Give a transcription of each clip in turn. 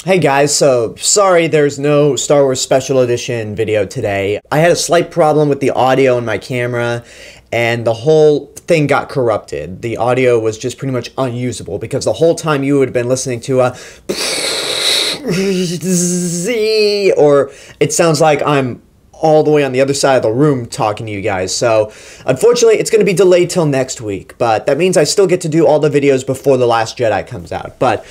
Hey guys, so sorry there's no Star Wars Special Edition video today. I had a slight problem with the audio in my camera, and the whole thing got corrupted. The audio was just pretty much unusable, because the whole time you would have been listening to a or it sounds like I'm all the way on the other side of the room talking to you guys. So unfortunately it's going to be delayed till next week, but that means I still get to do all the videos before The Last Jedi comes out. But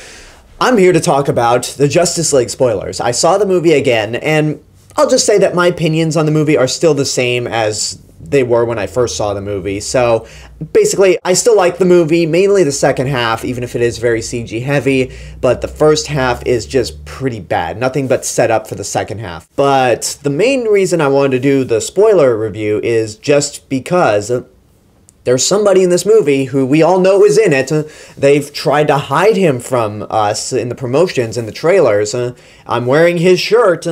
I'm here to talk about the Justice League spoilers. I saw the movie again, and I'll just say that my opinions on the movie are still the same as they were when I first saw the movie. So basically, I still like the movie, mainly the second half, even if it is very CG heavy, but the first half is just pretty bad. Nothing but set up for the second half. But the main reason I wanted to do the spoiler review is just because there's somebody in this movie who we all know is in it. They've tried to hide him from us in the promotions and the trailers. I'm wearing his shirt.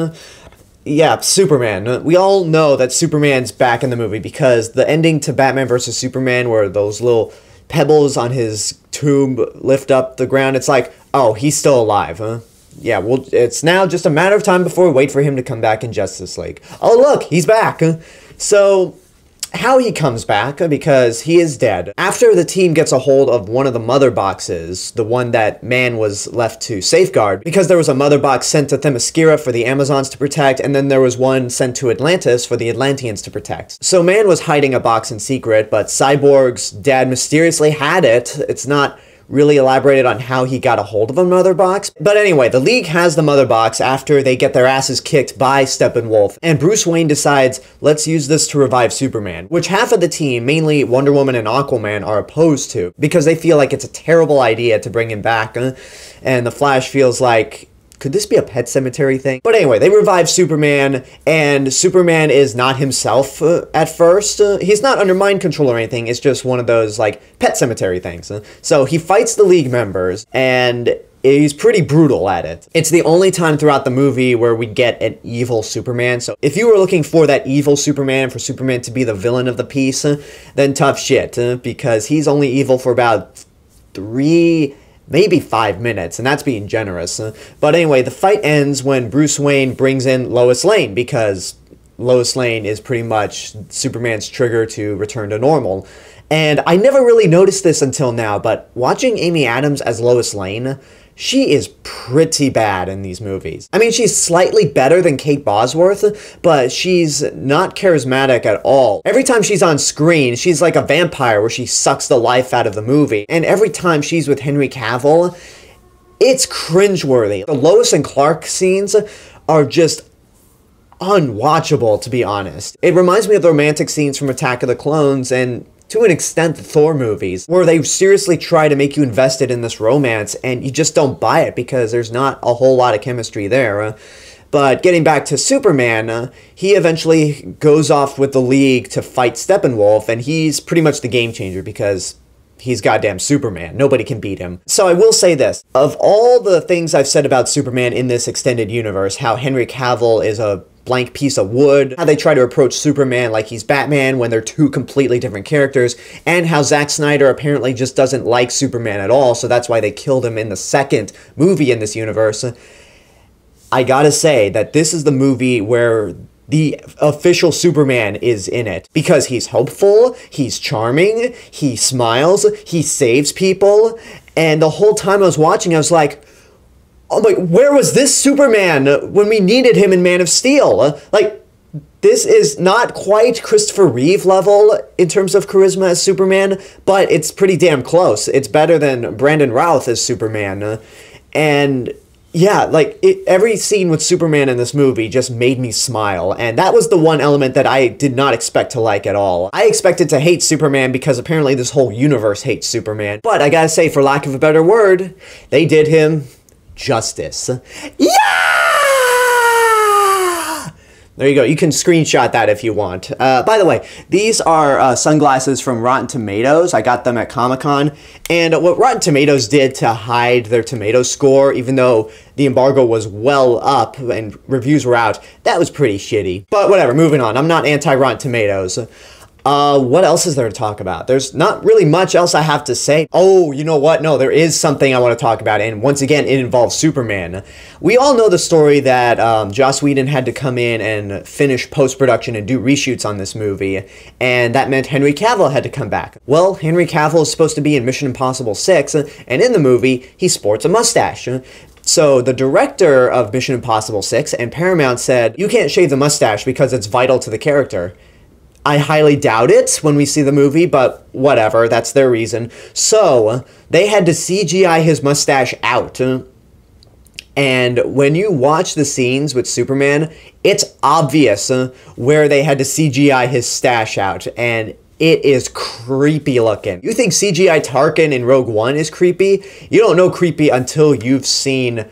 Yeah, Superman. We all know that Superman's back in the movie because the ending to Batman vs. Superman, where those little pebbles on his tomb lift up the ground, it's like, oh, he's still alive, huh? Yeah, well, it's now just a matter of time before we wait for him to come back in Justice League. Oh, look, he's back. So how he comes back, because he is dead. After the team gets a hold of one of the mother boxes, the one that Man was left to safeguard, because there was a mother box sent to Themyscira for the Amazons to protect, and then there was one sent to Atlantis for the Atlanteans to protect. So Man was hiding a box in secret, but Cyborg's dad mysteriously had it. It's not really elaborated on how he got a hold of a mother box. But anyway, the League has the mother box after they get their asses kicked by Steppenwolf, and Bruce Wayne decides, let's use this to revive Superman, which half of the team, mainly Wonder Woman and Aquaman, are opposed to, because they feel like it's a terrible idea to bring him back, and the Flash feels like, could this be a Pet Cemetery thing? But anyway, they revive Superman, and Superman is not himself at first. He's not under mind control or anything. It's just one of those, like, Pet Cemetery things. So he fights the League members, and he's pretty brutal at it. It's the only time throughout the movie where we get an evil Superman. So if you were looking for that evil Superman, for Superman to be the villain of the piece, then tough shit, because he's only evil for about maybe 5 minutes, and that's being generous. But anyway, the fight ends when Bruce Wayne brings in Lois Lane, because Lois Lane is pretty much Superman's trigger to return to normal. And I never really noticed this until now, but watching Amy Adams as Lois Lane, she is pretty bad in these movies. I mean, she's slightly better than Kate Bosworth, but she's not charismatic at all. Every time she's on screen, she's like a vampire where she sucks the life out of the movie. And every time she's with Henry Cavill, it's cringeworthy. The Lois and Clark scenes are just unwatchable, to be honest. It reminds me of the romantic scenes from Attack of the Clones, and to an extent, the Thor movies, where they seriously try to make you invested in this romance, and you just don't buy it because there's not a whole lot of chemistry there. But getting back to Superman, he eventually goes off with the League to fight Steppenwolf, and he's pretty much the game changer because he's goddamn Superman. Nobody can beat him. So I will say this. Of all the things I've said about Superman in this extended universe, how Henry Cavill is a blank piece of wood, how they try to approach Superman like he's Batman when they're two completely different characters, and how Zack Snyder apparently just doesn't like Superman at all, so that's why they killed him in the second movie in this universe. I gotta say that this is the movie where the official Superman is in it, because he's hopeful, he's charming, he smiles, he saves people, and the whole time I was watching, I was like, oh my, where was this Superman when we needed him in Man of Steel? Like, this is not quite Christopher Reeve level in terms of charisma as Superman, but it's pretty damn close. It's better than Brandon Routh as Superman. And yeah, like, every scene with Superman in this movie just made me smile, and that was the one element that I did not expect to like at all. I expected to hate Superman because apparently this whole universe hates Superman, but I gotta say, for lack of a better word, they did him justice. Yeah! There you go. You can screenshot that if you want. By the way, these are sunglasses from Rotten Tomatoes. I got them at Comic-Con. And what Rotten Tomatoes did to hide their tomato score, even though the embargo was well up and reviews were out, that was pretty shitty. But whatever, moving on. I'm not anti-Rotten Tomatoes. What else is there to talk about? There's not really much else I have to say. Oh, you know what? No, there is something I want to talk about, and once again, it involves Superman. We all know the story that Joss Whedon had to come in and finish post-production and do reshoots on this movie, and that meant Henry Cavill had to come back. Well, Henry Cavill is supposed to be in Mission Impossible 6, and in the movie, he sports a mustache. So the director of Mission Impossible 6 and Paramount said, you can't shave the mustache because it's vital to the character. I highly doubt it when we see the movie, but whatever, that's their reason. So, they had to CGI his mustache out. And when you watch the scenes with Superman, it's obvious where they had to CGI his stash out, and it is creepy looking. You think CGI Tarkin in Rogue One is creepy? You don't know creepy until you've seen...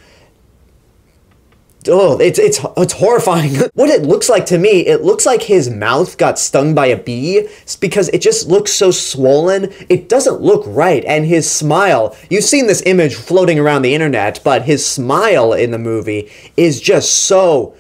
Oh, it's horrifying. What it looks like to me, it looks like his mouth got stung by a bee. It's because it just looks so swollen. It doesn't look right. And his smile, you've seen this image floating around the internet, but his smile in the movie is just so...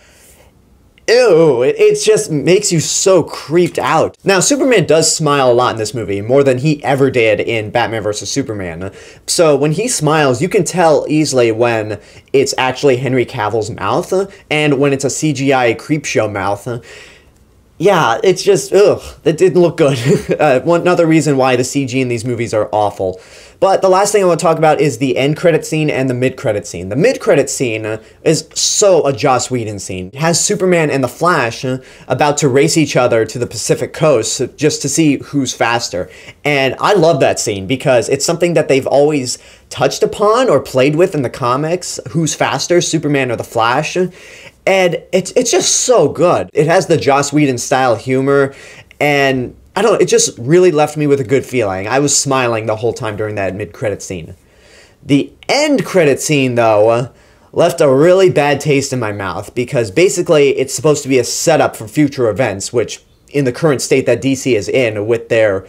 Ew, it just makes you so creeped out. Now, Superman does smile a lot in this movie, more than he ever did in Batman vs. Superman. So when he smiles, you can tell easily when it's actually Henry Cavill's mouth, and when it's a CGI creepshow mouth. Yeah, it's just, ugh, that didn't look good. Another reason why the CG in these movies are awful. But the last thing I want to talk about is the end credit scene and the mid credit scene. The mid credit scene is so a Joss Whedon scene. It has Superman and the Flash about to race each other to the Pacific coast just to see who's faster. And I love that scene because it's something that they've always touched upon or played with in the comics. Who's faster, Superman or the Flash? And it's just so good. It has the Joss Whedon style humor, and I don't know, it just really left me with a good feeling. I was smiling the whole time during that mid-credit scene. The end credit scene, though, left a really bad taste in my mouth, because basically it's supposed to be a setup for future events, which in the current state that DC is in with their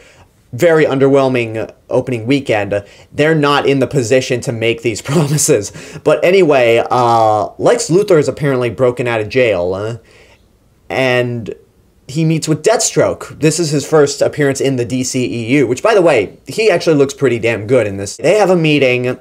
very underwhelming opening weekend, they're not in the position to make these promises. But anyway, Lex Luthor is apparently broken out of jail, and he meets with Deathstroke. This is his first appearance in the DCEU, which, by the way, he actually looks pretty damn good in this. They have a meeting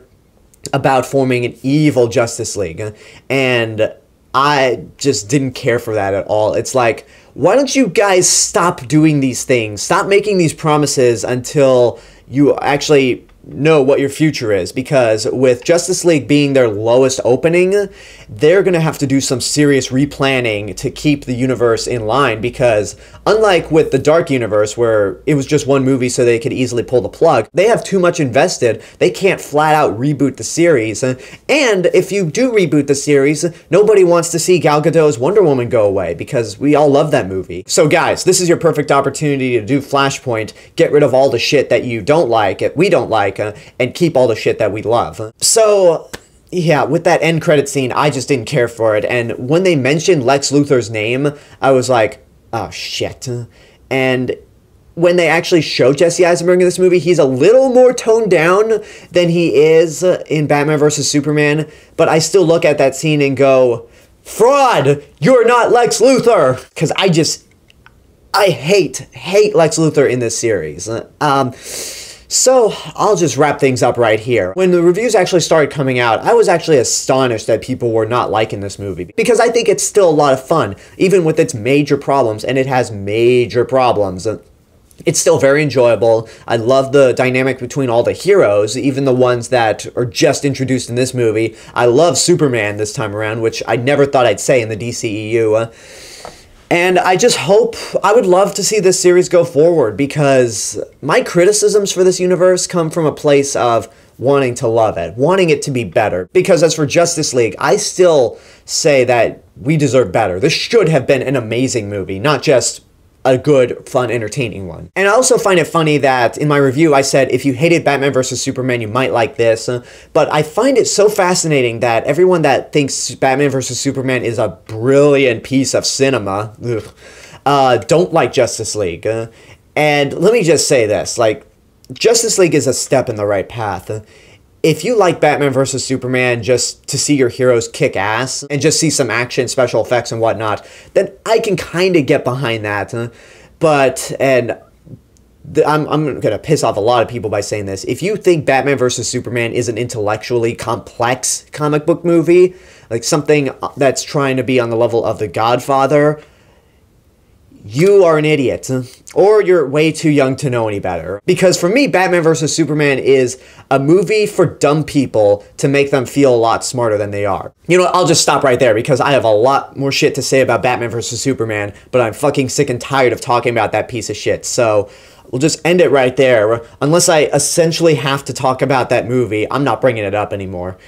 about forming an evil Justice League, and I just didn't care for that at all. It's like, why don't you guys stop doing these things? Stop making these promises until you actually know what your future is, because with Justice League being their lowest opening, they're going to have to do some serious replanning to keep the universe in line, because unlike with the Dark Universe, where it was just one movie so they could easily pull the plug, they have too much invested. They can't flat out reboot the series, and if you do reboot the series, nobody wants to see Gal Gadot's Wonder Woman go away, because we all love that movie. So guys, this is your perfect opportunity to do Flashpoint, get rid of all the shit that you don't like, we don't like, and keep all the shit that we love. So, yeah, with that end credit scene, I just didn't care for it, and when they mentioned Lex Luthor's name, I was like, oh shit. And when they actually show Jesse Eisenberg in this movie, he's a little more toned down than he is in Batman vs. Superman, but I still look at that scene and go, fraud! You're not Lex Luthor! Because I hate Lex Luthor in this series. So, I'll just wrap things up right here. When the reviews actually started coming out, I was actually astonished that people were not liking this movie, because I think it's still a lot of fun, even with its major problems, and it has major problems. It's still very enjoyable. I love the dynamic between all the heroes, even the ones that are just introduced in this movie. I love Superman this time around, which I never thought I'd say in the DCEU. And I just hope, I would love to see this series go forward, because my criticisms for this universe come from a place of wanting to love it, wanting it to be better. Because as for Justice League, I still say that we deserve better. This should have been an amazing movie, not just a good, fun, entertaining one. And I also find it funny that in my review I said if you hated Batman vs. Superman you might like this, but I find it so fascinating that everyone that thinks Batman vs. Superman is a brilliant piece of cinema don't like Justice League. And let me just say this, like, Justice League is a step in the right path. If you like Batman vs. Superman just to see your heroes kick ass and just see some action, special effects, and whatnot, then I can kind of get behind that. But, and I'm gonna piss off a lot of people by saying this. If you think Batman vs Superman is an intellectually complex comic book movie, like something that's trying to be on the level of The Godfather, you are an idiot, or you're way too young to know any better. Because for me, Batman vs. Superman is a movie for dumb people to make them feel a lot smarter than they are. You know what, I'll just stop right there because I have a lot more shit to say about Batman vs. Superman, but I'm fucking sick and tired of talking about that piece of shit. So we'll just end it right there. Unless I essentially have to talk about that movie, I'm not bringing it up anymore.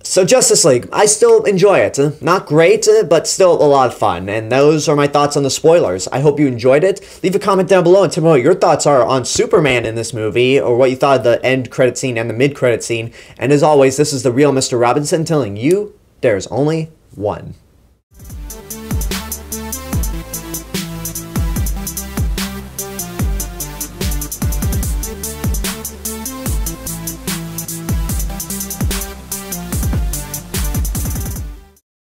So Justice League, I still enjoy it. Not great, but still a lot of fun. And those are my thoughts on the spoilers. I hope you enjoyed it. Leave a comment down below and tell me what your thoughts are on Superman in this movie, or what you thought of the end credit scene and the mid credit scene. And as always, this is the real Mr. Robinson telling you there's only one.